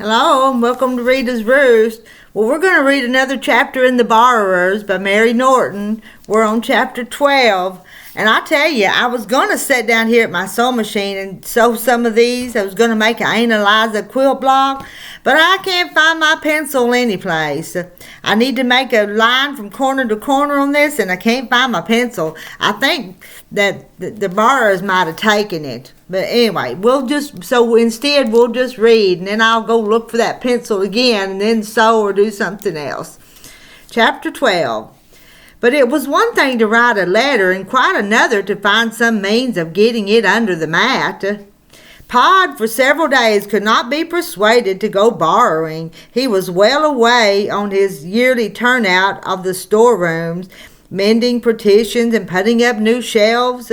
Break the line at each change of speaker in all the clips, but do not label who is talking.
Hello and welcome to Reader's Roost. Well, we're going to read another chapter in The Borrowers by Mary Norton. We're on chapter 12. And I tell you, I was going to sit down here at my sewing machine and sew some of these. I was going to make an Aunt Eliza quilt block, but I can't find my pencil anyplace. I need to make a line from corner to corner on this, and I can't find my pencil. I think that the borrowers might have taken it. But anyway, instead we'll just read, and then I'll go look for that pencil again, and then sew or do something else. Chapter 12. But it was one thing to write a letter and quite another to find some means of getting it under the mat. Pod for several days could not be persuaded to go borrowing. He was well away on his yearly turnout of the storerooms, mending partitions and putting up new shelves.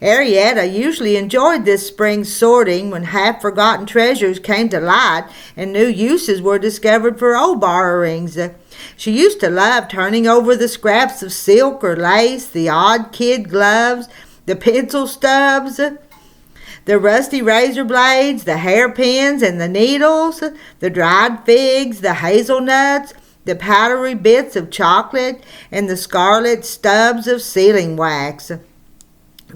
Arrietty usually enjoyed this spring sorting when half-forgotten treasures came to light and new uses were discovered for old borrowings. She used to love turning over the scraps of silk or lace, the odd kid gloves, the pencil stubs, the rusty razor blades, the hairpins and the needles, the dried figs, the hazelnuts, the powdery bits of chocolate, and the scarlet stubs of sealing wax.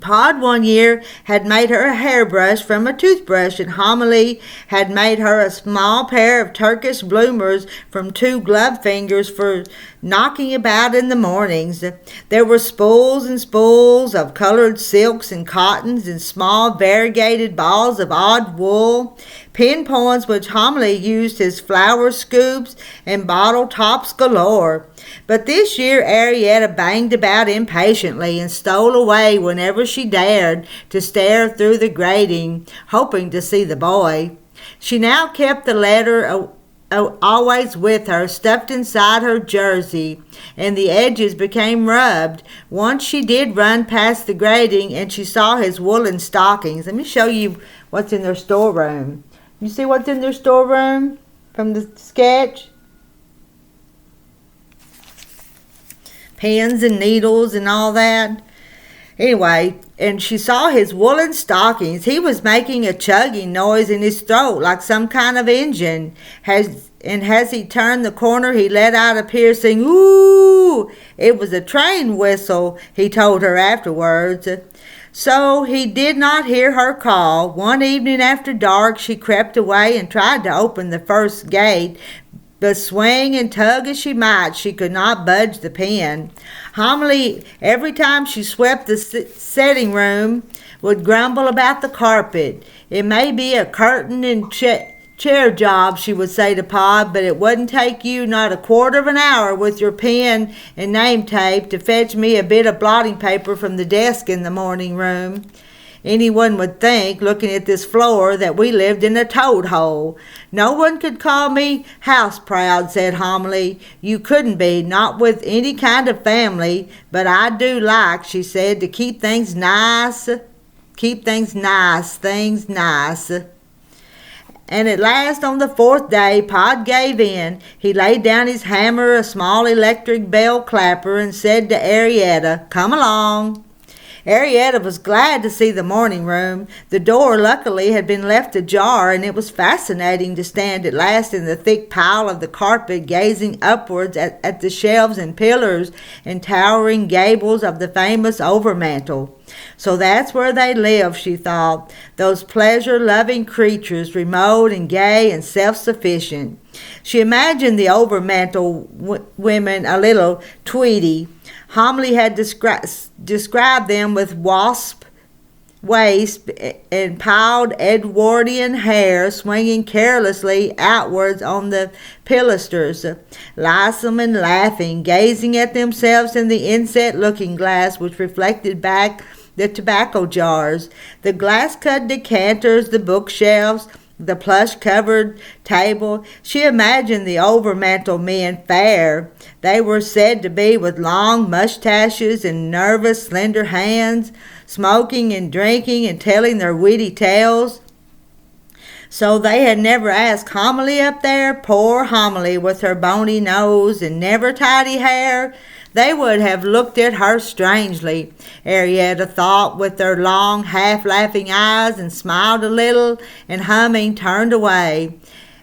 Pod one year had made her a hairbrush from a toothbrush, and Homily had made her a small pair of Turkish bloomers from 2 glove fingers for knocking about in the mornings. There were spools and spools of colored silks and cottons and small variegated balls of odd wool, pin points which Homily used as flower scoops, and bottle tops galore. But this year Arrietty banged about impatiently and stole away whenever she dared to stare through the grating, hoping to see the boy. She now kept the letter always with her, stuffed inside her jersey, and the edges became rubbed. Once she did run past the grating, and she saw his woolen stockings. Let me show you what's in their storeroom. You see what's in their storeroom from the sketch? Pins and needles and all that. Anyway, and she saw his woolen stockings. He was making a chugging noise in his throat like some kind of engine. As he turned the corner, he let out a piercing "ooh." It was a train whistle, he told her afterwards. So he did not hear her call. One evening after dark, she crept away and tried to open the first gate, but swing and tug as she might, she could not budge the pin. Homily, every time she swept the sitting room, would grumble about the carpet. It may be a curtain and chair job, she would say to Pod, but it wouldn't take you not a quarter of an hour with your pen and name tape to fetch me a bit of blotting paper from the desk in the morning room. Anyone would think, looking at this floor, that we lived in a toad hole. No one could call me house-proud, said Homily. You couldn't be, not with any kind of family, but I do like, she said, to keep things nice. Things nice. And at last, on the 4th day, Pod gave in. He laid down his hammer, a small electric bell clapper, and said to Arrietty, "Come along." Arrietty was glad to see the morning room. The door, luckily, had been left ajar, and it was fascinating to stand at last in the thick pile of the carpet, gazing upwards at the shelves and pillars and towering gables of the famous overmantel. So that's where they live, she thought, those pleasure-loving creatures, remote and gay and self-sufficient. She imagined the overmantel women a little tweedy. Homily had described them with wasp waist and piled Edwardian hair swinging carelessly outwards on the pilasters, lissom and laughing, gazing at themselves in the inset looking-glass which reflected back the tobacco jars, the glass-cut decanters, the bookshelves, the plush-covered table. She imagined the overmantel men fair. They were said to be with long mustaches and nervous, slender hands, smoking and drinking and telling their witty tales. So they had never asked Homily up there, poor Homily with her bony nose and never tidy hair. They would have looked at her strangely, Arrietty thought, with their long, half-laughing eyes, and smiled a little, and humming, turned away.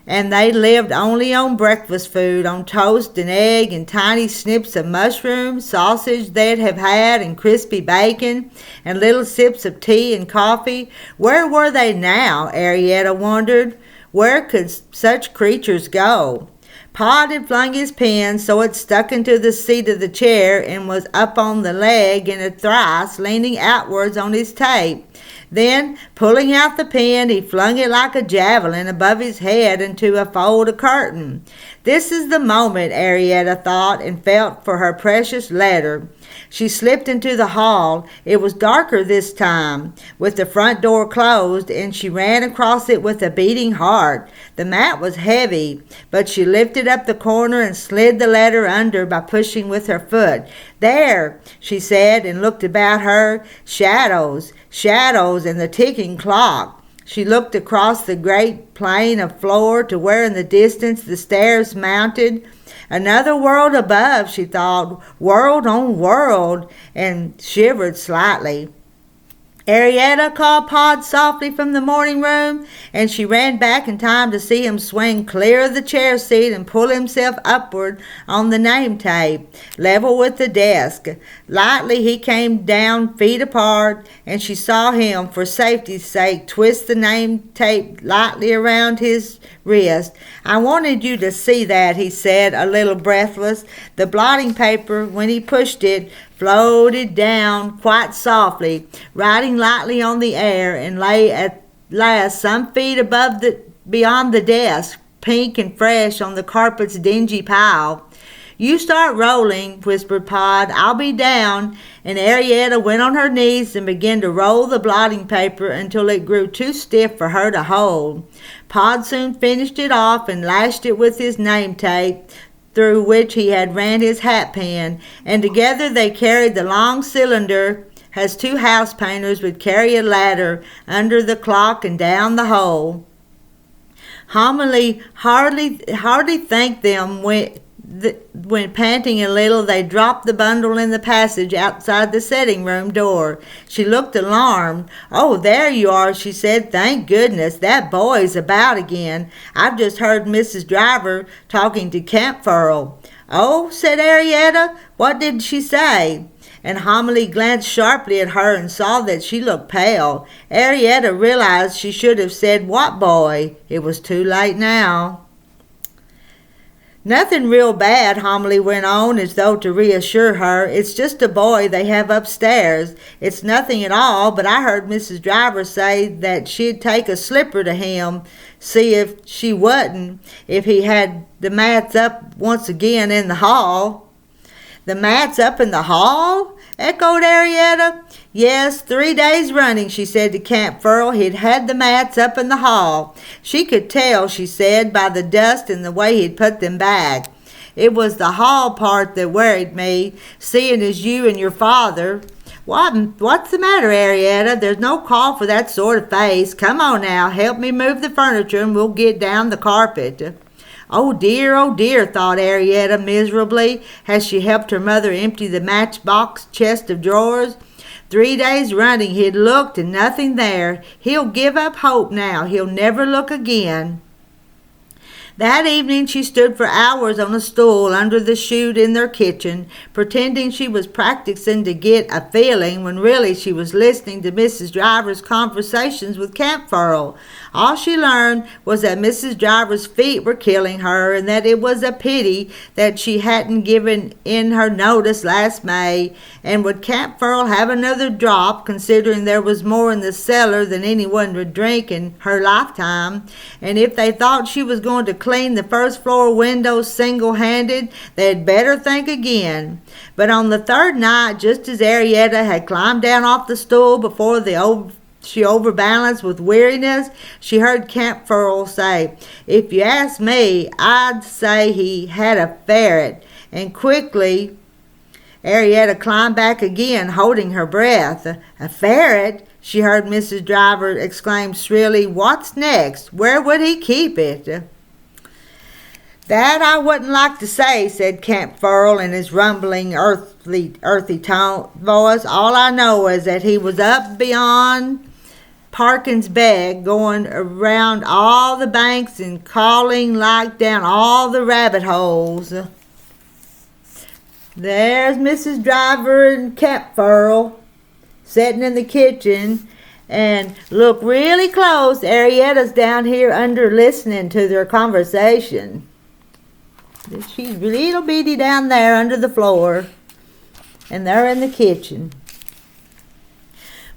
and they lived only on breakfast food, on toast and egg and tiny snips of mushroom, sausage they'd have had, and crispy bacon, and little sips of tea and coffee. Where were they now, Arrietty wondered? Where could such creatures go? Pod had flung his pen so it stuck into the seat of the chair and was up on the leg in a thrice, leaning outwards on his tape. Then, pulling out the pen, he flung it like a javelin above his head into a fold of curtain. This is the moment, Arrietty thought, and felt for her precious letter. She slipped into the hall. It was darker this time, with the front door closed, and she ran across it with a beating heart. The mat was heavy, but she lifted up the corner and slid the letter under by pushing with her foot. "There," she said, and looked about her. Shadows, shadows, and the ticking clock. She looked across the great plain of floor to where in the distance the stairs mounted. Another world above, she thought, world on world, and shivered slightly. "Arrietty," called Pod softly from the morning room, and she ran back in time to see him swing clear of the chair seat and pull himself upward on the name tape, level with the desk. Lightly he came down feet apart, and she saw him, for safety's sake, twist the name tape lightly around his wrist. "I wanted you to see that," he said, a little breathless. The blotting paper, when he pushed it, floated down quite softly, riding lightly on the air, and lay at last some feet beyond the desk, pink and fresh on the carpet's dingy pile. "You start rolling," whispered Pod. "I'll be down." And Arrietty went on her knees and began to roll the blotting paper until it grew too stiff for her to hold. Pod soon finished it off and lashed it with his name tape, through which he had ran his hat pin, and together they carried the long cylinder as two house painters would carry a ladder under the clock and down the hole. Homily hardly thanked them when panting a little, they dropped the bundle in the passage outside the sitting room door. She looked alarmed. "Oh, there you are," she said. "Thank goodness, that boy's about again. I've just heard Mrs. Driver talking to Campfurl." "Oh," said Arrietty, "what did she say?" And Homily glanced sharply at her and saw that she looked pale. Arrietty realized she should have said, "What boy?" It was too late now. "Nothing real bad," Homily went on, as though to reassure her. "It's just a boy they have upstairs. It's nothing at all, but I heard Mrs. Driver say that she'd take a slipper to him, see if she wouldn't, if he had the mats up once again in the hall." "The mats up in the hall?" echoed Arrietty. "Yes, 3 days running," she said to Campfurl. "He'd had the mats up in the hall. She could tell," she said, "by the dust and the way he'd put them back. It was the hall part that worried me, seeing as you and your father—" What's the matter, Arrietty? There's no call for that sort of face. Come on now, help me move the furniture and we'll get down the carpet." Oh dear, thought Arrietty miserably, as she helped her mother empty the matchbox chest of drawers. 3 days running he'd looked and nothing there. He'll give up hope now. He'll never look again. That evening she stood for hours on a stool under the chute in their kitchen, pretending she was practicing to get a feeling when really she was listening to Mrs. Driver's conversations with Campfurl. All she learned was that Mrs. Driver's feet were killing her, and that it was a pity that she hadn't given in her notice last May. And would Campfurl have another drop, considering there was more in the cellar than anyone would drink in her lifetime? And if they thought she was going to clean the first floor windows single-handed, they'd better think again. But on the third night, just as Arrietty had climbed down off the stool before she overbalanced with weariness, she heard Campfurl say, "If you ask me, I'd say he had a ferret." And quickly Arrietty climbed back again, holding her breath. "A ferret?" she heard Mrs. Driver exclaim shrilly. "What's next? Where would he keep it?" "That I wouldn't like to say," said Campfurl in his rumbling, earthy tone voice. "All I know is that he was up beyond Parkins begged, going around all the banks and calling like down all the rabbit holes. There's Mrs. Driver and Camp Furl sitting in the kitchen, and look really close. Arrietta's down here under listening to their conversation. She's little bitty down there under the floor, and they're in the kitchen.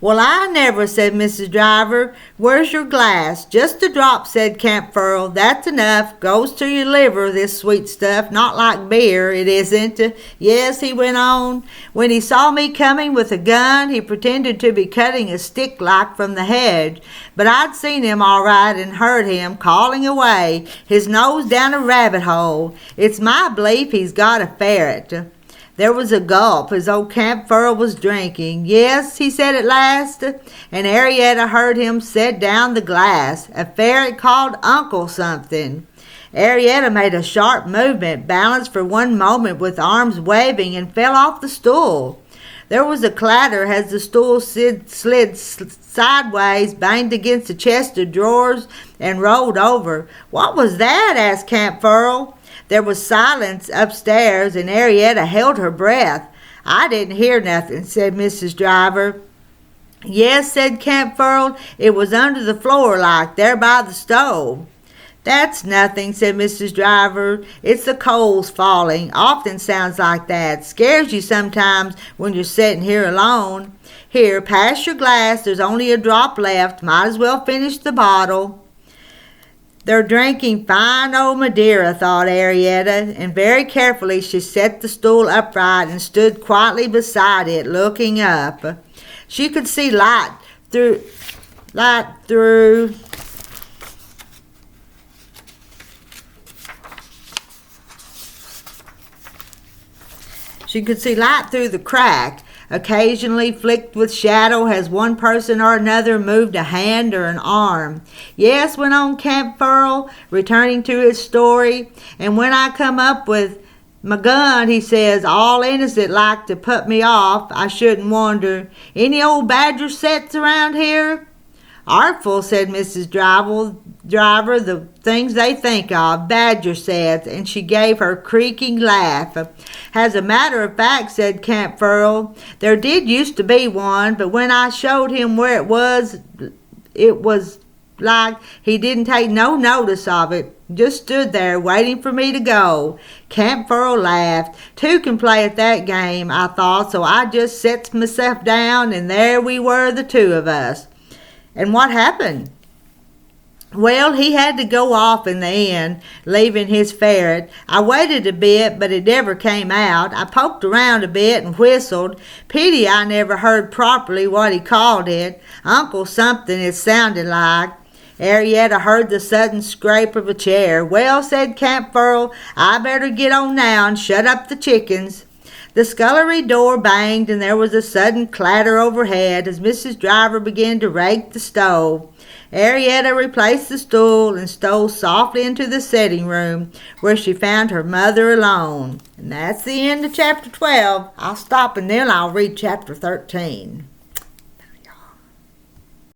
Well, I never, said Mrs. Driver. Where's your glass? Just a drop, said Camp Furl. That's enough. Goes to your liver, this sweet stuff. Not like beer, it isn't. Yes, he went on. When he saw me coming with a gun, he pretended to be cutting a stick like from the hedge. But I'd seen him all right and heard him calling away, his nose down a rabbit hole. It's my belief he's got a ferret. There was a gulp as old Camp Furl was drinking. Yes, he said at last, and Arrietty heard him set down the glass. A ferret called Uncle something. Arrietty made a sharp movement, balanced for one moment with arms waving, and fell off the stool. There was a clatter as the stool slid sideways, banged against the chest of drawers, and rolled over. What was that? Asked Camp Furl. There was silence upstairs, and Arrietty held her breath. I didn't hear nothing, said Mrs. Driver. Yes, said Camp Furl, it was under the floor like, there by the stove. That's nothing, said Mrs. Driver. It's the coals falling. Often sounds like that. Scares you sometimes when you're sitting here alone. Here, pass your glass. There's only a drop left. Might as well finish the bottle. They're drinking fine old Madeira, thought Arrietty, and very carefully she set the stool upright and stood quietly beside it, looking up. She could see light through. She could see light through the crack, occasionally flicked with shadow as one person or another moved a hand or an arm. Yes, went on Camp Furl, returning to his story, and when I come up with my gun, he says, all innocent like to put me off, I shouldn't wonder. Any old badger sets around here? Artful, said Mrs. Driver, the things they think of, badger sets, and she gave her creaking laugh. As a matter of fact, said Camp Furl, there did used to be one, but when I showed him where it was like he didn't take no notice of it, just stood there waiting for me to go. Camp Furl laughed. Two can play at that game, I thought, so I just set myself down, and there we were, the two of us. And what happened? Well, he had to go off in the end, leaving his ferret. I waited a bit, but it never came out. I poked around a bit and whistled. Pity I never heard properly what he called it. Uncle something it sounded like. Arrietty heard the sudden scrape of a chair. Well, said Camp Furl, I better get on now and shut up the chickens. The scullery door banged, and there was a sudden clatter overhead as Mrs. Driver began to rake the stove. Arrietty replaced the stool and stole softly into the sitting room, where she found her mother alone. And that's the end of chapter 12. I'll stop and then I'll read chapter 13.